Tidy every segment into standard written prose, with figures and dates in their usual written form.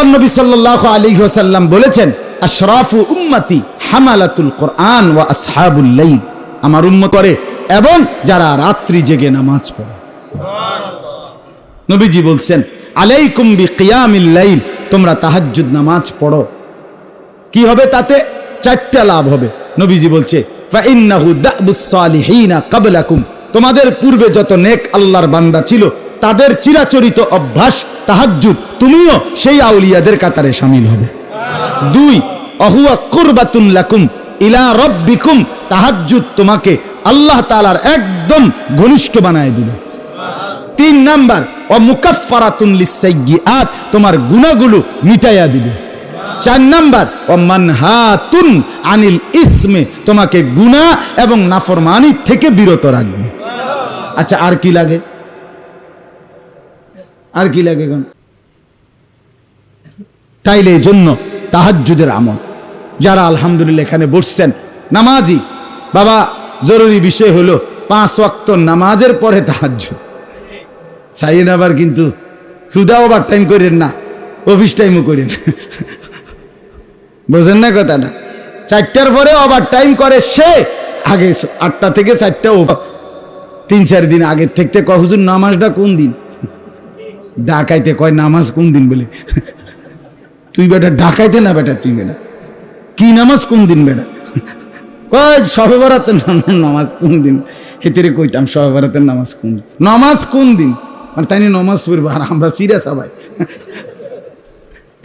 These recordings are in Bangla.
আল্লাহর নবী সাল্লাল্লাহু আলাইহি ওয়াসাল্লাম বলেছেন, আশরাফু উম্মতি হামালাতুল কোরআন ওয়া আসহাবুল লাইল, আমার উম্মত করে এবং যারা রাত্রি জেগে নামাজ পড়ে। নবীজি বলছেন, আলাইকুম বিকিয়ামিল লাইল, তোমরা তাহাজ্জুদ নামাজ পড়ো। কি হবে তাতে? চারটা লাভ হবে। নবীজি বলছে, ফা ইন্নাহু দাবুস সালিহিনা ক্বাবলাকুম, তোমাদের পূর্বে যত নেক আল্লাহর বান্দা ছিল তাদের চিরাচরিত অভ্যাস তাহাজ্জুদ, তুমিও সেই আউলিয়াদের কাতারে শামিল হবে। দুই, অহুয়া কুরবাতুন লাকুম ইলা রাব্বিকুম, তাহাজ্জুদ তোমাকে আল্লাহ তাআলার একদম ঘনিষ্ঠ বানায় দিবে। তিন নাম্বার, ও মুকাফফারাতুন লিসাইয়্যাত, তোমার গুনাহগুলো মিটাইয়া দিবে। চার নাম্বার, ও মানহাতুন আনিল ইসমে, তোমাকে গুনাহ এবং নাফরমানি থেকে বিরত রাখবে। আচ্ছা, আর কি লাগে? আর কি লাগে? তাইলে এই জন্য তাহাজ্জুদের আমল যারা আলহামদুলিল্লাহ এখানে বসছেন নামাজি, বাবা জরুরি বিষয় হলো 5 ওয়াক্ত নামাজের পরে তাহাজ্জুদ। চাইয়েন আবার কিন্তু হুদা ওভার টাইম করেন না, অফিস টাইমও করেন, বোঝেন না কথাটা? 4টার পরে ওভার টাইম করে সে, আগে 8টা থেকে 4টা 3-4 দিন আগের থেকে কয়, হুজুর নামাজটা কোন দিন? ডাকাইতে কয় নামাজ কোন দিন বলে, তুই বেটা ডাকাইতে না বেটা, তুই বেটা কি নামাজ কোন দিন বেটা? কয় শবে বরাতের নামাজ কোন দিন? হেতেরে কইতাম শবে বরাতের নামাজ কোন দিন, নামাজ কোন দিন, মানে তাই নামাজ পড়বো। আর আমরা সিরিয়াস সবাই,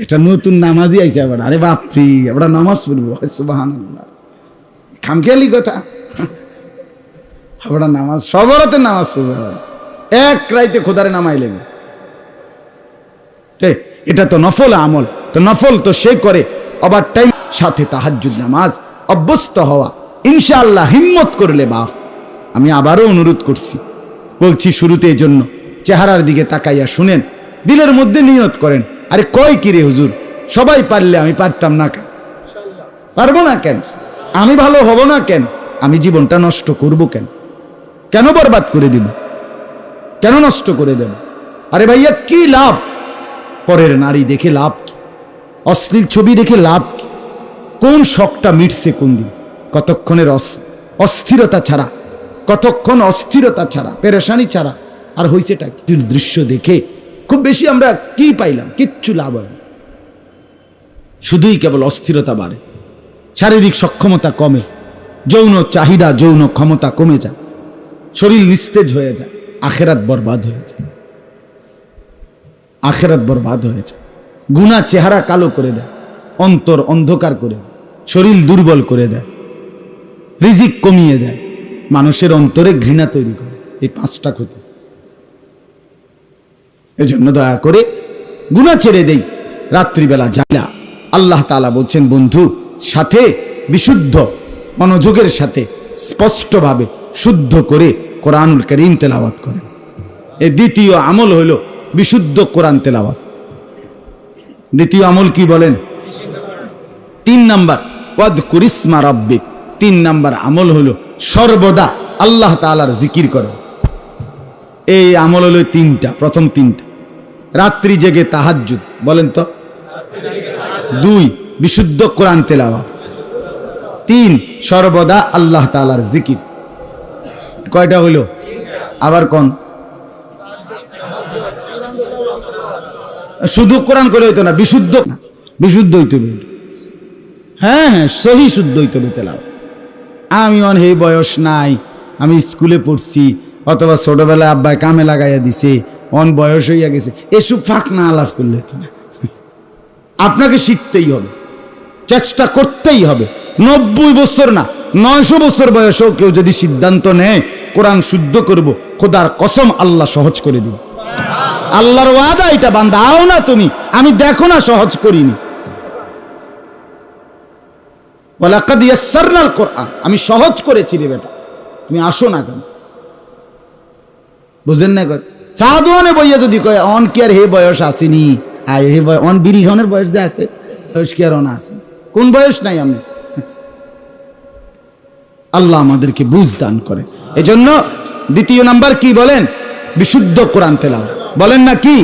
এটা নতুন নামাজই আইছে আবার, আরে বাপরি আমরা নামাজ পড়বো, সুবহানাল্লাহ, খামখেয়ালি কথা। আমরা নামাজ শবে বরাতের নামাজ পড়বো, এক রাইতে খোদারে নামাইলেন। এটা তো নফল আমল, তো নফল তো সে করে ওভার টাইম, সাথে তাহাজ্জুদ নামাজ অভ্যস্ত হওয়া ইনশাআল্লাহ। হিম্মত করলে বাপ, আমি আবারও অনুরোধ করছি, বলছি শুরুতে, এই জন্য চেহারার দিকে তাকাইয়া শুনেন, দিলের মধ্যে নিয়ত করেন, আরে কয় কি রে হুজুর, সবাই পারলে আমি পারতাম না কেন? পারবো না কেন? আমি ভালো হব না কেন? আমি জীবনটা নষ্ট করব কেন? কেন বরবাদ করে দিব? কেন নষ্ট করে দেব? আরে ভাইয়া কি লাভ? পরের নারী দেখে লাভ কি? অশ্লীল ছবি দেখে লাভ কি? কোন শখটা মিটছে কোন দিন? কতক্ষণের অস্থিরতা ছাড়া, কতক্ষণ অস্থিরতা ছাড়া, পেরেশানি ছাড়া আর হইছেটা কি? দৃশ্য দেখে খুব বেশি আমরা কি পাইলাম? কিচ্ছু লাভ হয় না, শুধুই কেবল অস্থিরতা বাড়ে, শারীরিক সক্ষমতা কমে, যৌন চাহিদা, যৌন ক্ষমতা কমে যায়, শরীর নিস্তেজ হয়ে যায়, আখেরাত বরবাদ হয়ে যায়, আখেরাত বরবাদ হয়ে যায়। গুনাহ চেহারা কালো করে দেয়, অন্তর অন্ধকার করে দেয়, শরীর দুর্বল করে দেয়, রিজিক কমিয়ে দেয়, মানুষের অন্তরে ঘৃণা তৈরি করে। এই 5টা ক্ষতি। এজন্য দয়া করে গুনাহ ছেড়ে দেই, রাত্রিবেলা জাগলা। আল্লাহ তাআলা বলছেন, বন্ধু সাথে বিশুদ্ধ মনোযোগের সাথে স্পষ্টভাবে শুদ্ধ করে কোরআনুল কারীম তেলাওয়াত করেন। এই দ্বিতীয় আমল হলো বিশুদ্ধ কোরআন তেলাওয়াত। দ্বিতীয় আমল কি বলেন? 3 নাম্বার, ওয়াদকুর ইসমা রাব্বিক। 3 নাম্বার আমল হলো সর্বদা আল্লাহ তাআলার জিকির করো। এই আমল হলো 3টা। প্রথম 3টা, রাত্রি জেগে তাহাজ্জুদ, বলেন তো। 2, বিশুদ্ধ কোরআন তেলাওয়াত। 3, সর্বদা আল্লাহ তাআলার জিকির। কয়টা হলো? আবার কোন? শুধু কোরআন করে হইতো না, বিশুদ্ধ, বিশুদ্ধ হইতে হবে। হ্যাঁ হ্যাঁ, সহি শুদ্ধ হইতে হবে তেলাওয়াত। আমি এই বয়স নাই, আমি স্কুলে পড়ছি, অথবা ছোটবেলায় আব্বাই কামে লাগাইয়া দিছে, বয়স হইয়া গেছে, এসব ফাঁক না আলাপ করলে হতো না। আপনাকে শিখতেই হবে, চেষ্টা করতেই হবে। 90 বছর না, 900 বছর বয়সেও কেউ যদি সিদ্ধান্ত নেয় কোরআন শুদ্ধ করব, খোদার কসম আল্লাহ সহজ করে দিবে। আল্লাহর ওয়াদা এটা, বান্দা আও না তুমি, আমি দেখো না সহজ করিনি। ওয়ালাকাদ ইয়াসসারনাল কোরআন, আমি সহজ করেছি রে বেটা, তুমি আসো না কেন? বুঝেন না? সাধুয়ানে বইয়া যদি কয় অন কি আর হে বয়স আসেনি, আয় হে অন বিড়ি খাওয়ানোর বয়স যে আছে, বয়স কি আর অন আছে? কোন বয়স নাই আমি। আল্লাহ আমাদেরকে বুঝ দান করে। এজন্য দ্বিতীয় নাম্বার কি বলেন? বিশুদ্ধ কোরআন তেলাওয়াত। বলেন না কি?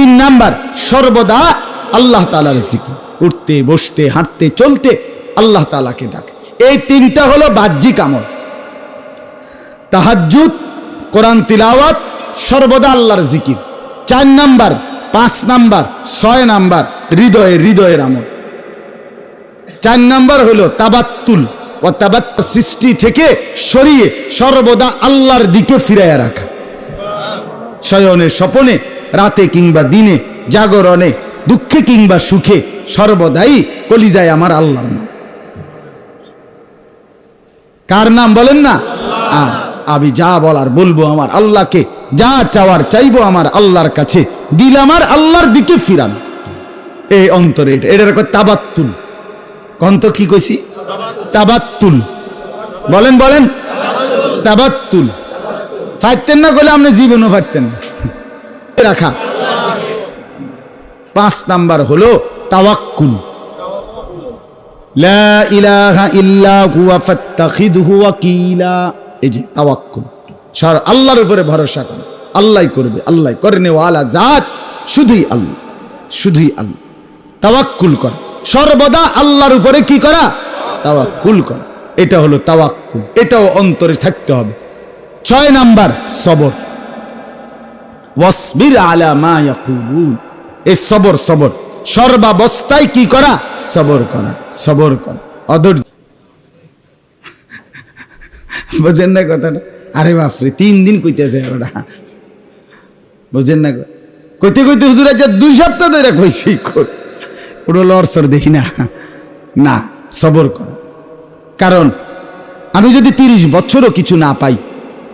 3 নাম্বার সর্বদা আল্লাহ তাআলার জিকির, উঠতে বসতে হাঁটতে চলতে আল্লাহ তাআলাকে ডাকে। এই 3টা হলো বাহ্যিক আমল। তাহাজ্জুদ, কোরআন তিলাওয়াত, সর্বদা আল্লাহর জিকির। 4 নাম্বার, 5 নাম্বার, 6 নাম্বার হৃদয়ের আমল। 4 নাম্বার হলো তাবাত্তুল ও তাবাত্তুল, সৃষ্টি থেকে সরিয়ে সর্বদা আল্লাহর দিকে ফিরাইয়া রাখা। শয়নে স্বপনে, রাতে কিংবা দিনে, জাগরণে, দুঃখে কিংবা সুখে, সর্বদাই কলিজায় আমার আল্লাহর নাম। কার নাম বলেন না? আমি যা বলার বলবো আমার আল্লাহকে, যা চাওয়ার চাইবো আমার আল্লাহর কাছে, দিল আমার আল্লাহর দিকে ফিরান। এই অন্তরে এটার তাবাত্তুল। কন্ত কি কইছি? তাবাত্তুল। বলেন তাবাত্তুল। ফাটতেন না বলে আপনি জীবনও ফাটতেন না রাখা। 5 নাম্বার হলো তাওয়াক্কুল। লা ইলাহা ইল্লা হুয়া ফাত্তাখিযহু ওয়াকিলা। এই যে তাওয়াক্কুল, সার আল্লাহর উপরে ভরসা করে, আল্লাহই করবে, আল্লাহ করনে ওয়ালা জাত, শুধুই আল্লাহ, শুধুই আল্লাহ। তাওয়াক্কুল করা, সর্বদা আল্লাহর উপরে কি করা? তাওয়াক্কুল করা। এটা হলো তাওয়াক্কুল, এটাও অন্তরে থাকতে হবে। 6 নাম্বার সবর। ওয়াসবির আলা মা ইয়াকুলুন। এই সবর সর্বাবস্থায় কি করা? সবর করা। অধৈর্য, বুঝেন না কথাটা? আরে বাপরে, 3 দিন কইতেছে ওরা, বুঝেন না? কইতে হুজুর আজ 2 সপ্তাহ ধরে কইছি, পুরো লড়সর দেখি না। সবর করা। কারণ আমি যদি 30 বছরও কিছু না পাই,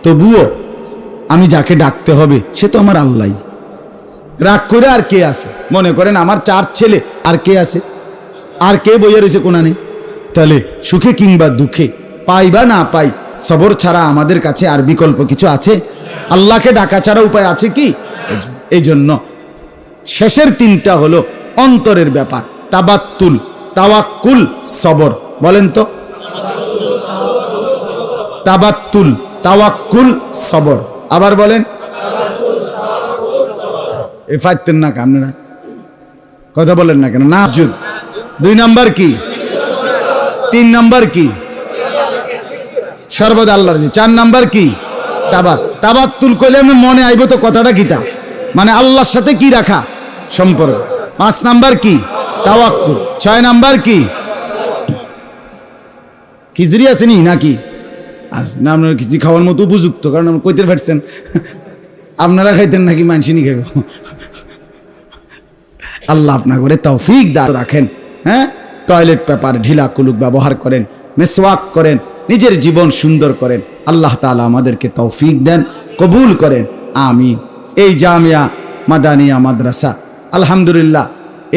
তবুও আমি যাকে ডাকতে হবে সে তো আমার আল্লাহ। রাগ করে আর কে আছে? মনে করেন আমার 4 ছেলে, আর কে আছে? আর কে বইয়া রয়েছে কোনানে? তাহলে সুখে কিংবা দুঃখে, পাই বা না পাই, সবর ছাড়া আমাদের কাছে আর বিকল্প কিছু আছে? আল্লাহকে ডাকা ছাড়া উপায় আছে কি? এই জন্য শেষের 3টা হলো অন্তরের ব্যাপার। তাবাত্তুল, তাওয়াক্কুল, সবর। বলেন তো, তাবাত্তুল, তাওয়াক্কুল, সবর। আবার বলেন। এ ফাইতেন না আপনারা, কথা বলেন না কেন? না। 2 নাম্বার কি? 3 নাম্বার কি? সর্বদা আল্লাহর। 4 নাম্বার কি? তাবাত্তুল কইলে আমি মনে আইব তো কথাটা কিতা, মানে আল্লাহর সাথে কি রাখা? সম্পর্ক। 5 নাম্বার কি? তাওয়াক্কুল। 6 নাম্বার কি? খিচুড়ি আছে নি নাকি? না, আপনার খিচুড়ি খাওয়ার মতো উপযুক্ত, কারণ আপনি কইতে পারছেন। আপনারা খাইতেন নাকি মানসিনি খাইব? আল্লাহ আপনা করে তৌফিক দান রাখেন। হ্যাঁ, টয়লেট পেপার ঢিলা কুলুক ব্যবহার করেন, মেসওয়াক করেন, নিজের জীবন সুন্দর করেন। আল্লাহ তাআলা আমাদেরকে তৌফিক দেন, কবুল করেন, আমিন। এই জামিয়া মাদানিয়া মাদ্রাসা আলহামদুলিল্লাহ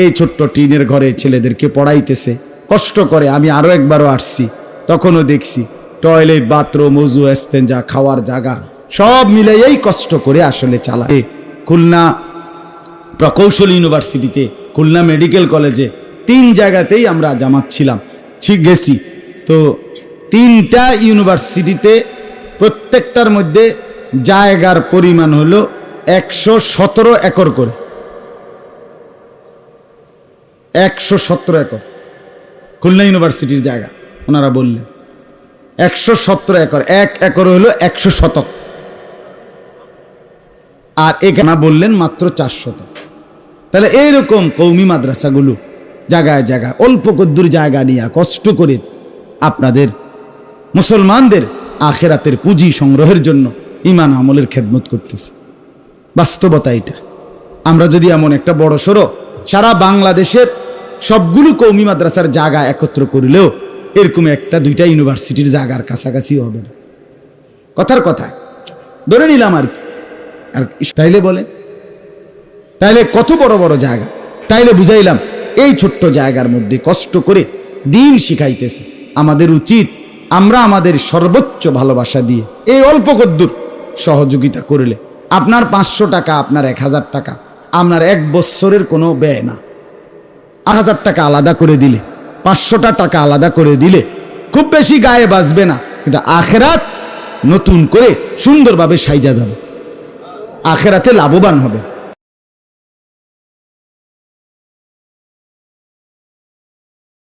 এই ছোট্ট টিনের ঘরে ছেলেদেরকে পড়াইতেছে, কষ্ট করে। আমি আরো একবারও আসছি, তখনও দেখছি টয়লেট, বাথরুম, ওযু, ইস্তেঞ্জা, খাওয়ার জায়গা সব মিলেই কষ্ট করে আসলে চালায়। খুলনা প্রকৌশল ইউনিভার্সিটিতে, খুলনা মেডিকেল কলেজে, 3 জায়গাতেই আমরা জামাত ছিলাম, ঠিক গেছি। তো 3টা ইউনিভার্সিটিতে প্রত্যেকটার মধ্যে জায়গার পরিমাণ হলো 117 একর করে। 117 একর খুলনা ইউনিভার্সিটির জায়গা ওনারা বললেন। 117 একর, 1 একর হলো 100 শতক। আর এখানে বললেন মাত্র 4 শতক। তাহলে এইরকম কওমি মাদ্রাসাগুলো জায়গায় জায়গায় অল্প কদ্দুর জায়গা নিয়ে কষ্ট করে আপনাদের মুসলমানদের আখেরাতের পুঁজি সংগ্রহের জন্য ঈমান আমলের খেদমত করতেছে। বাস্তবতা এটা। আমরা যদি এমন একটা বড় সড়ো সারা বাংলাদেশের সবগুলো কওমি মাদ্রাসার জায়গা একত্র করলেও এরকম 1-2টা ইউনিভার্সিটির জায়গার কাছাকাছি হবে না। কথার কথা ধরে নিলাম আর কি। আর তাইলে বলে, তাইলে কত বড় বড় জায়গা, তাইলে বুঝাইলাম এই ছোট্ট জায়গার মধ্যে কষ্ট করে দিন শিখাইতেছে। আমাদের উচিত আমরা আমাদের সর্বোচ্চ ভালোবাসা দিয়ে এই অল্প কদ্দুর সহযোগিতা করলে, আপনার 500 টাকা, আপনার 1000 টাকা, আপনার 1 বছরের কোনো ব্যয় না। 1000 টাকা আলাদা করে দিলে, 500টা টাকা আলাদা করে দিলে খুব বেশি গায়ে বাজবে না, কিন্তু আখেরাত নতুন করে সুন্দরভাবে সাইজা যাবে, আখেরাতে লাভবান হবে।